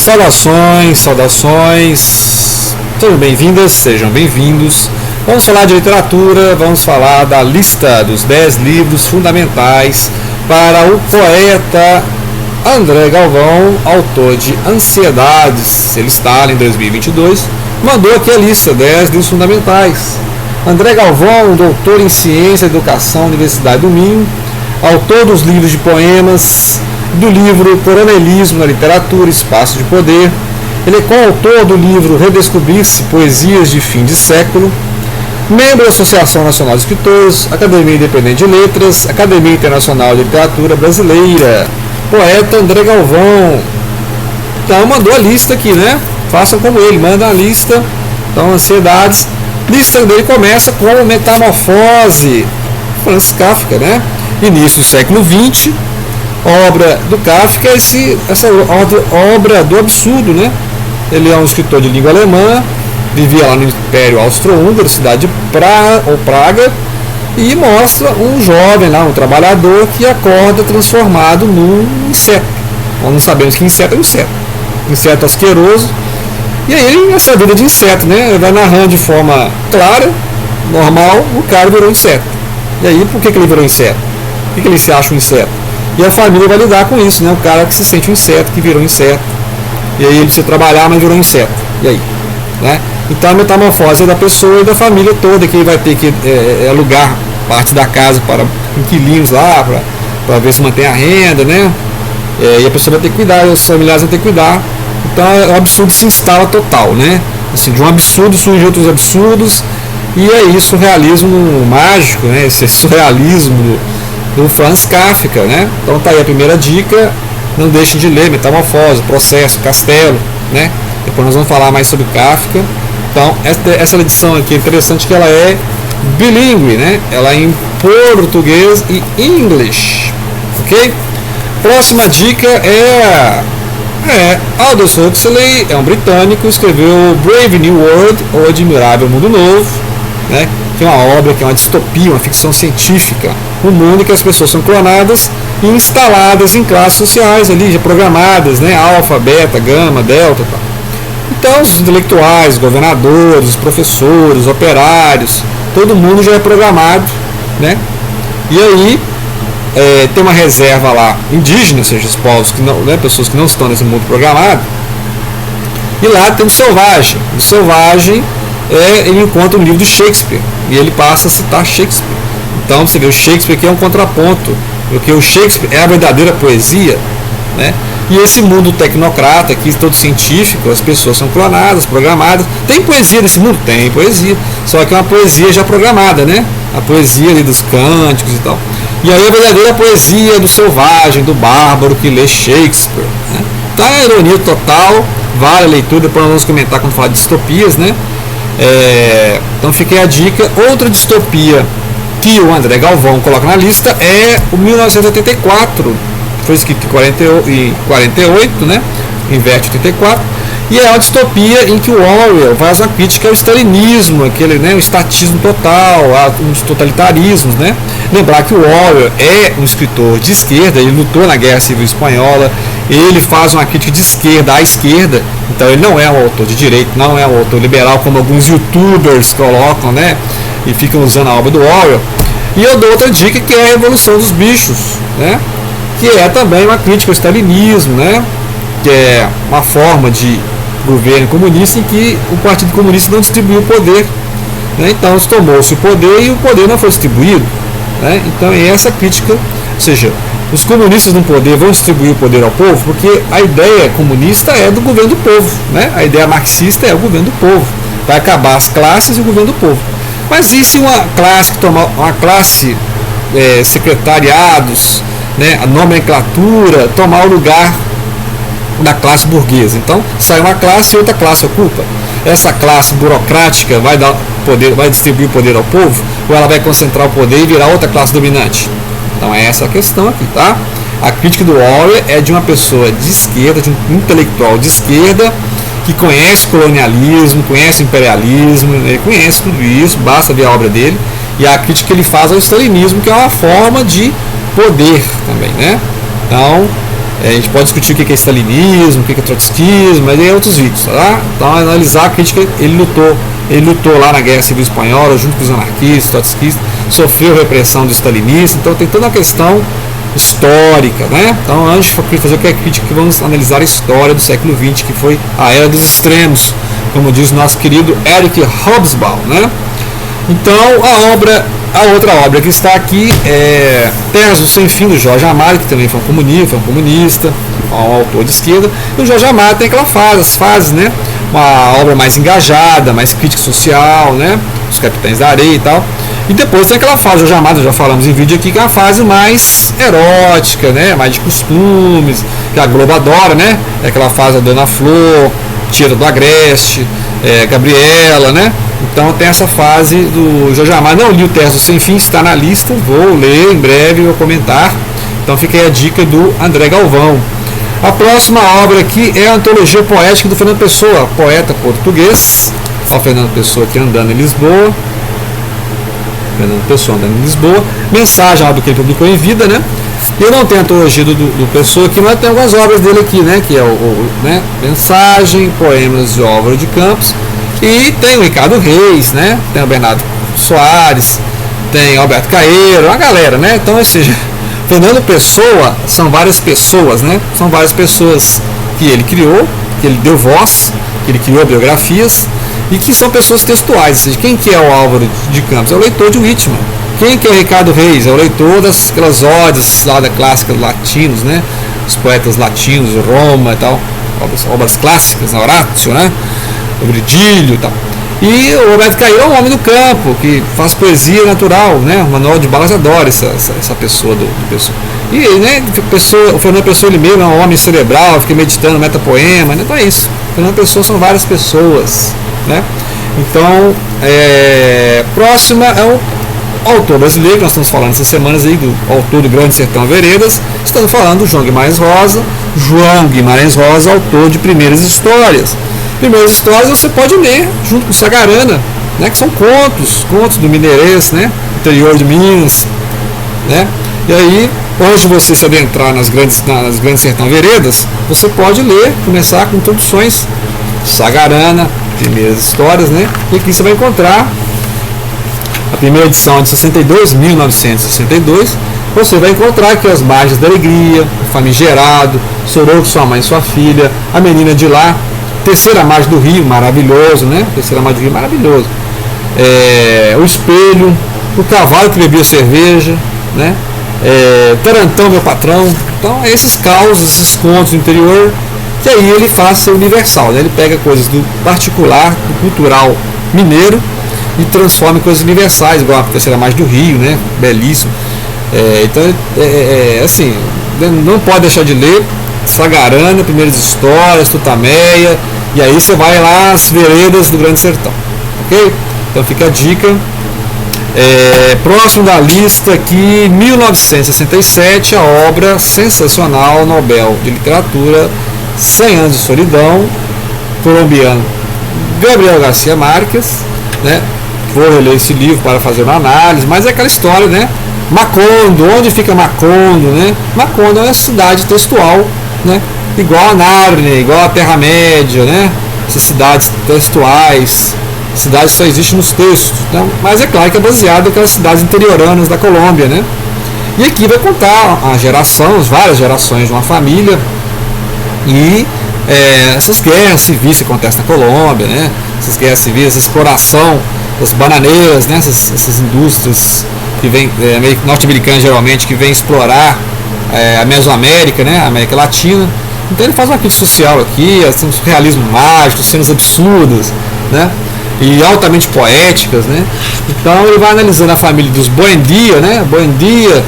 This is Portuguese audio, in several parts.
Saudações, saudações, sejam bem-vindas, sejam bem-vindos. Vamos falar de literatura, vamos falar da lista dos 10 livros fundamentais para o poeta André Galvão, autor de Ansiedades. Ele está em 2022, mandou aqui a lista, 10 livros fundamentais. André Galvão, doutor em Ciência e Educação, Universidade do Minho, autor dos livros de poemas, do livro Coronelismo na Literatura, Espaço de Poder. Ele é coautor do livro Redescobrir-se, Poesias de Fim de Século, membro da Associação Nacional de Escritores, Academia Independente de Letras, Academia Internacional de Literatura Brasileira. Poeta André Galvão. Então mandou a lista aqui, né? Façam como ele, manda a lista. Então, Ansiedades. Lista dele começa com Metamorfose, Franz Kafka, né? Início do século XX. Obra do Kafka, essa obra do absurdo, né? Ele é um escritor de língua alemã, vivia lá no Império Austro-Húngaro, cidade de Praga, e mostra um jovem lá, um trabalhador que acorda transformado num inseto. Nós não sabemos que inseto é um inseto. Inseto asqueroso. E aí, essa vida de inseto, né? Ele vai narrando de forma clara, normal, o cara virou inseto. E aí, por que ele virou inseto? Por que ele se acha um inseto? E a família vai lidar com isso, né? O cara que se sente um inseto, que virou inseto. E aí ele precisa trabalhar, mas virou inseto. E aí? Né? Então a metamorfose é da pessoa e da família toda, que vai ter que alugar parte da casa para inquilinos lá, para ver se mantém a renda, né? E a pessoa vai ter que cuidar, os familiares vão ter que cuidar. Então o absurdo se instala total, né? Assim, de um absurdo surgem outros absurdos. E é isso, o realismo mágico, né? Esse surrealismo do Franz Kafka, né? Então tá aí a primeira dica, não deixe de ler Metamorfose, Processo, Castelo, né? Depois nós vamos falar mais sobre Kafka. Então essa edição aqui é interessante que ela é bilíngue, né? Ela é em português e inglês, ok? Próxima dica é Aldous Huxley, é um britânico, escreveu Brave New World, ou Admirável Mundo Novo, né? Que é uma obra, que é uma distopia, uma ficção científica, um mundo em que as pessoas são clonadas e instaladas em classes sociais ali, já programadas, né? Alfa, beta, gama, delta, tal. Então os intelectuais, governadores, professores, operários, todo mundo já é programado, né? E aí tem uma reserva lá indígena, ou seja, os povos que não, né, pessoas que não estão nesse mundo programado. E lá tem o selvagem. O selvagem ele encontra um livro de Shakespeare e ele passa a citar Shakespeare. Então você vê o Shakespeare que é um contraponto, porque o Shakespeare é a verdadeira poesia, né? E esse mundo tecnocrata aqui, todo científico, as pessoas são clonadas, programadas. Tem poesia nesse mundo? Tem poesia, só que é uma poesia já programada, né? A poesia ali dos cânticos e tal. E aí a verdadeira poesia do selvagem, do bárbaro que lê Shakespeare, né? Tá, a ironia total, vale a leitura, depois nós vamos comentar quando falar de distopias, né? Então fiquei a dica. Outra distopia que o André Galvão coloca na lista é o 1984, foi escrito em 48, né? Inverte 84, e é uma distopia em que o Orwell faz uma crítica ao stalinismo, aquele, né, o estatismo total, os totalitarismos, né? Lembrar que o Orwell é um escritor de esquerda, ele lutou na Guerra Civil Espanhola, ele faz uma crítica de esquerda à esquerda, então ele não é um autor de direita, não é um autor liberal, como alguns youtubers colocam, né? E ficam usando a obra do Orwell. E eu dou outra dica, que é a Revolução dos Bichos, né? Que é também uma crítica ao stalinismo, né? Que é uma forma de governo comunista em que o Partido Comunista não distribuiu o poder, né? Então tomou-se o poder e o poder não foi distribuído, né? Então é essa crítica, ou seja, os comunistas no poder vão distribuir o poder ao povo, porque a ideia comunista é do governo do povo, né? A ideia marxista é o governo do povo, vai acabar as classes e o governo do povo. Mas e se uma classe secretariados, né, a nomenclatura tomar o lugar da classe burguesa? Então sai uma classe e outra classe ocupa. Essa classe burocrática vai dar poder, vai distribuir o poder ao povo, ou ela vai concentrar o poder e virar outra classe dominante? Então é essa a questão aqui, tá? A crítica do Orwell é de uma pessoa de esquerda, de um intelectual de esquerda, que conhece colonialismo, conhece imperialismo, ele conhece tudo isso, basta ver a obra dele. E a crítica que ele faz ao stalinismo, que é uma forma de poder também, né? Então A gente pode discutir o que é stalinismo, o que é trotskismo, mas aí é outros vídeos, tá? Então, analisar a crítica, ele lutou lá na Guerra Civil Espanhola, junto com os anarquistas, trotskistas, sofreu repressão do stalinismo, então tem toda uma questão histórica, né? Então, antes de fazer qualquer crítica, vamos analisar a história do século XX, que foi a era dos extremos, como diz o nosso querido Eric Hobsbawm, né? Então, a outra obra que está aqui é Terras do Sem Fim, do Jorge Amado, que também foi um comunista, um autor de esquerda. E o Jorge Amado tem aquela fase, as fases, né? Uma obra mais engajada, mais crítica social, né? Os Capitães da Areia e tal. E depois tem aquela fase, Jorge Amado, já falamos em vídeo aqui, que é a fase mais erótica, né? Mais de costumes, que a Globo adora, né? É aquela fase da Dona Flor, Tira do Agreste, Gabriela, né? Então tem essa fase do Jorge Amado. Não li o Terras do Sem Fim, está na lista, vou ler em breve, vou comentar. Então fica aí a dica do André Galvão. A próxima obra aqui é a Antologia Poética do Fernando Pessoa, poeta português. Olha o Fernando Pessoa aqui andando em Lisboa. Fernando Pessoa andando em Lisboa. Mensagem, obra que ele publicou em vida, né? Eu não tenho a antologia do Pessoa aqui, mas tem algumas obras dele aqui, né? Que é né? Mensagem, Poemas de Álvaro de Campos. E tem o Ricardo Reis, né? Tem o Bernardo Soares, tem o Alberto Caeiro, uma galera, né? Então, ou seja, Fernando Pessoa são várias pessoas, né? São várias pessoas que ele criou, que ele deu voz, que ele criou biografias e que são pessoas textuais. Ou seja, quem que é o Álvaro de Campos? É o leitor de Whitman. Quem que é o Ricardo Reis? É o leitor daquelas odes lá da clássica latinos, né? Os poetas latinos, Roma e tal, obras clássicas, Horácio, né? O Virgílio e tal. E o Roberto Caeiro é um homem do campo, que faz poesia natural, né? O Manuel de Barros adora essa pessoa do Pessoa. E, né, o Fernando Pessoa ele mesmo é um homem cerebral, fica meditando metapoema, né? Então é isso. O Fernando Pessoa são várias pessoas, né? Então, próxima é o autor brasileiro, que nós estamos falando essas semanas aí, do autor do Grande Sertão Veredas. Estamos falando do João Guimarães Rosa. João Guimarães Rosa, autor de Primeiras Histórias. Primeiras Histórias você pode ler junto com Sagarana, né, que são contos do mineirês, né, interior de Minas, né? E aí, antes de você se adentrar nas grandes Sertão Veredas, você pode começar com introduções, Sagarana, Primeiras Histórias, né? E aqui você vai encontrar a primeira edição de 62, 1962. Você vai encontrar aqui as Margens da Alegria, o Famigerado, Sorou com Sua Mãe e Sua Filha, A Menina de Lá, Terceira Margem do Rio, maravilhoso, né? Terceira Margem do Rio, maravilhoso. O Espelho, O Cavalo que Bebia Cerveja, né? Tarantão, Meu Patrão. Então, esses causos, esses contos do interior, que aí ele faz ser universal, né? Ele pega coisas do particular, do cultural mineiro e transforma em coisas universais, igual a Terceira Margem do Rio, né? Belíssimo. Então, assim, não pode deixar de ler Sagarana, Primeiras Histórias, Tutameia, e aí você vai lá às veredas do Grande Sertão, ok? Então fica a dica. Próximo da lista aqui, 1967, a obra sensacional Nobel de Literatura, 100 Anos de Solidão, colombiano Gabriel Garcia Marques, né? Vou reler esse livro para fazer uma análise, mas é aquela história, né? Macondo, onde fica Macondo, né? Macondo é uma cidade textual, né? Igual a Nárnia, igual a Terra-média, né? Essas cidades textuais, cidades só existem nos textos, né? Mas é claro que é baseado naquelas cidades interioranas da Colômbia, né? E aqui vai contar a geração, as várias gerações de uma família e essas guerras civis que acontecem na Colômbia, né? Essas guerras civis, essa exploração das bananeiras, né? Essas indústrias que vêm norte-americanas geralmente, que vêm explorar a Mesoamérica, né? A América Latina. Então ele faz uma crítica social aqui, assim, um surrealismo mágico, cenas absurdas, né? E altamente poéticas, né? Então ele vai analisando a família dos Buendia, né? Buendia.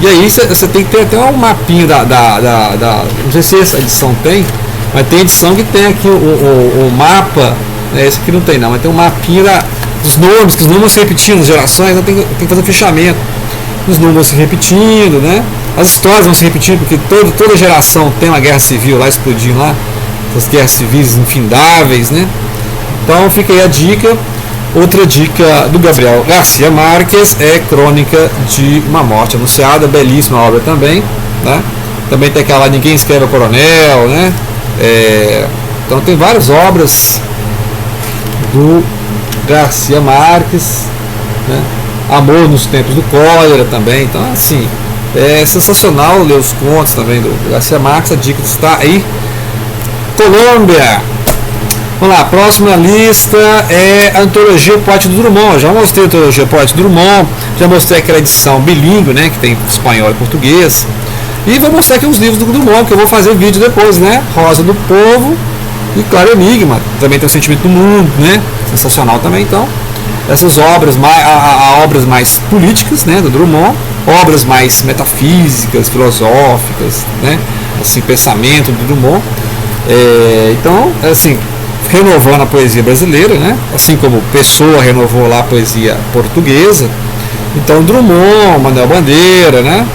E aí você tem que ter até um mapinha não sei se essa edição tem, mas tem edição que tem aqui o mapa, né? Esse aqui não tem não, mas tem um mapinha dos nomes, que os nomes vão se repetindo nas gerações, então tem que fazer um fechamento. Os nomes vão se repetindo, né? As histórias vão se repetindo, porque toda geração tem uma guerra civil lá explodindo lá, essas guerras civis infindáveis, né? Então fica aí a dica. Outra dica do Gabriel Garcia Marques é Crônica de uma Morte Anunciada, belíssima obra também, né? Também tem aquela Ninguém Escreve a Coronel, né? Então tem várias obras do Garcia Marques, né? Amor nos Tempos do Cólera também. Então, assim, é sensacional ler os contos também do Garcia Marques. A dica está aí. Colômbia. Vamos lá, a próxima lista é a Antologia Poética do Drummond. Já mostrei a Antologia Poética do Drummond, já mostrei aquela edição bilíngue, né, que tem espanhol e português. E vou mostrar aqui os livros do Drummond, que eu vou fazer vídeo depois, né? Rosa do Povo e Claro Enigma. Também tem o Sentimento do Mundo, né? Sensacional também, então. Essas obras, obras mais políticas, né, do Drummond, obras mais metafísicas, filosóficas, né? Assim, pensamento do Drummond. Então, assim, renovando a poesia brasileira, né? Assim como Pessoa renovou lá a poesia portuguesa. Então, Drummond, Manuel Bandeira, né?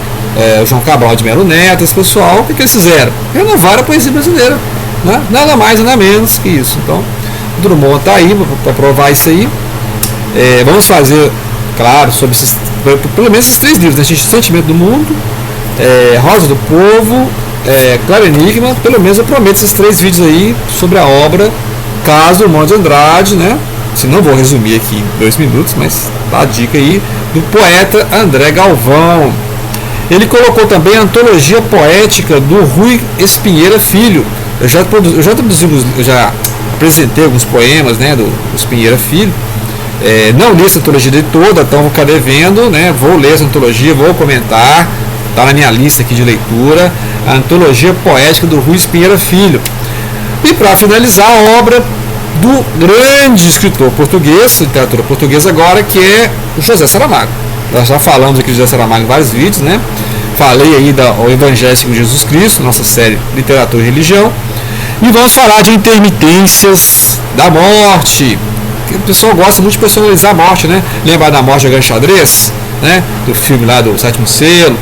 João Cabral de Melo Neto, esse pessoal, o que eles fizeram? Renovaram a poesia brasileira, né? Nada mais, nada menos que isso. Então, o Drummond está aí para provar isso aí. Vamos fazer, claro, sobre pelo menos esses 3 livros, né? Sentimento do Mundo, Rosa do Povo, Claro Enigma. Pelo menos eu prometo esses 3 vídeos aí sobre a obra Carlos Drummond de Andrade, né? Se não vou resumir aqui em 2 minutos, mas tá a dica aí do poeta André Galvão. Ele colocou também a Antologia Poética do Rui Espinheira Filho. Eu já apresentei alguns poemas, né, do Espinheira Filho. Não li essa antologia de toda, então vou ficar devendo, né? Vou ler essa antologia, vou comentar. Está na minha lista aqui de leitura. A Antologia Poética do Rui Espinheira Filho. E para finalizar, a obra do grande escritor português, literatura portuguesa agora, que é o José Saramago. Nós já falamos aqui de José Saramago em vários vídeos, né? Falei aí do Evangelho segundo Jesus Cristo, nossa série Literatura e Religião. E vamos falar de intermitências da morte. O pessoal gosta muito de personalizar a morte, né? Lembra da morte de Grande Xadrez, né? Do filme lá do Sétimo Selo.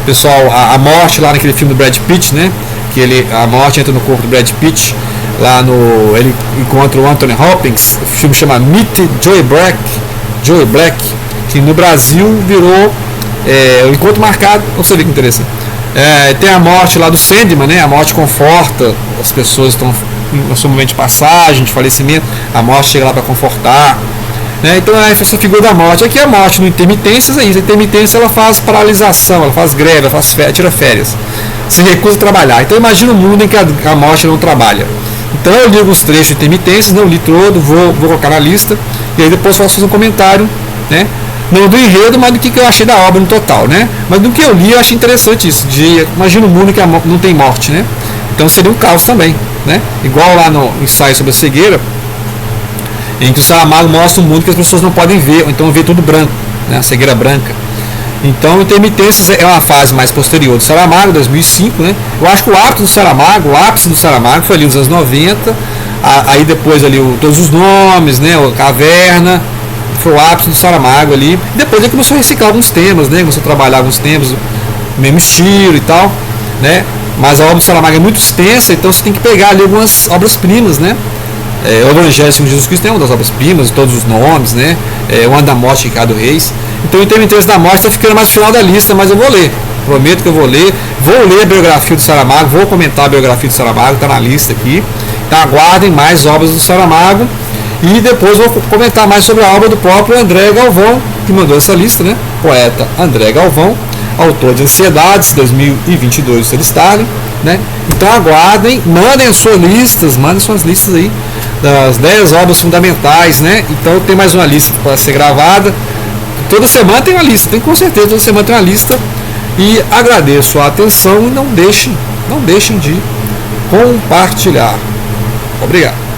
Pessoal, a morte lá naquele filme do Brad Pitt, né? Que a morte entra no corpo do Brad Pitt. Ele encontra o Anthony Hopkins. O filme chama Meet Joe Black, que no Brasil virou o Encontro Marcado. Você vê que interessante. Tem a morte lá do Sandman, né? A morte conforta, as pessoas estão no seu momento de passagem, de falecimento, a morte chega lá para confortar, né? Então essa figura da morte. Aqui a morte no Intermitências é isso. A intermitência ela faz paralisação, ela faz greve, ela tira férias, se recusa a trabalhar. Então imagina um mundo em que a morte não trabalha. Então eu li alguns trechos de Intermitências, não li todo, vou colocar na lista, e aí depois posso fazer um comentário, né? Não do enredo, mas do que eu achei da obra no total, né? Mas do que eu li, eu achei interessante isso. Imagina um mundo em que não tem morte, né? Então seria um caos também, né? Igual lá no ensaio sobre a cegueira, em que o Saramago mostra um mundo que as pessoas não podem ver, ou então vê tudo branco, né? A cegueira branca. Então, Intermitências é uma fase mais posterior do Saramago, 2005, né? Eu acho que o ápice do Saramago foi ali nos anos 90, aí depois ali Todos os Nomes, né? O Caverna, foi o ápice do Saramago ali. Depois ele começou a reciclar alguns temas, né? Começou a trabalhar alguns temas, o mesmo estilo e tal, né? Mas a obra do Saramago é muito extensa, então você tem que pegar ali algumas obras-primas, né? O Evangelho segundo Jesus Cristo é uma das obras-primas, Todos os Nomes, né? O Ano da Morte de Ricardo Reis. Então, o Intermitência da Morte está ficando mais no final da lista, mas eu vou ler. Prometo que eu vou ler a biografia do Saramago, vou comentar a biografia do Saramago, está na lista aqui. Então, aguardem mais obras do Saramago. E depois vou comentar mais sobre a obra do próprio André Galvão, que mandou essa lista, né? Poeta André Galvão, autor de Ansiedades, 2022, do Stalin, né? Então aguardem, mandem suas listas aí, das 10 obras fundamentais, né? Então tem mais uma lista para ser gravada. Toda semana tem uma lista, com certeza toda semana tem uma lista. E agradeço a atenção e não deixem de compartilhar. Obrigado.